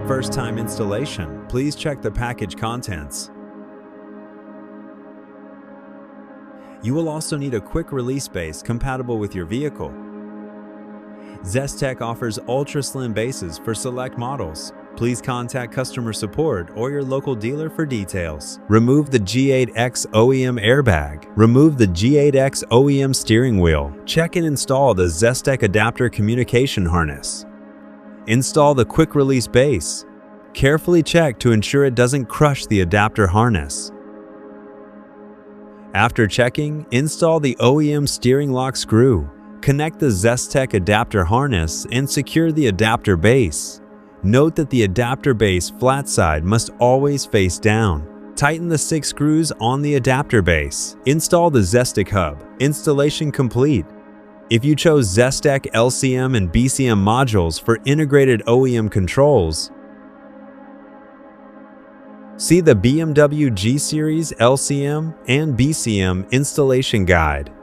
first-time installation, please check the package contents. You will also need a quick release base compatible with your vehicle. ZESTEK offers ultra-slim bases for select models. Please contact customer support or your local dealer for details. Remove the G8X OEM airbag. Remove the G8X OEM steering wheel. Check and install the ZESTEK adapter communication harness. Install the quick release base. Carefully check to ensure it doesn't crush the adapter harness. After checking, install the OEM steering lock screw. Connect the ZESTEK adapter harness and secure the adapter base. Note that the adapter base flat side must always face down. Tighten the 6 screws on the adapter base. Install the ZESTEK Hub. Installation complete. If you chose ZESTEK LCM and BCM modules for integrated OEM controls, see the BMW G Series LCM and BCM installation guide.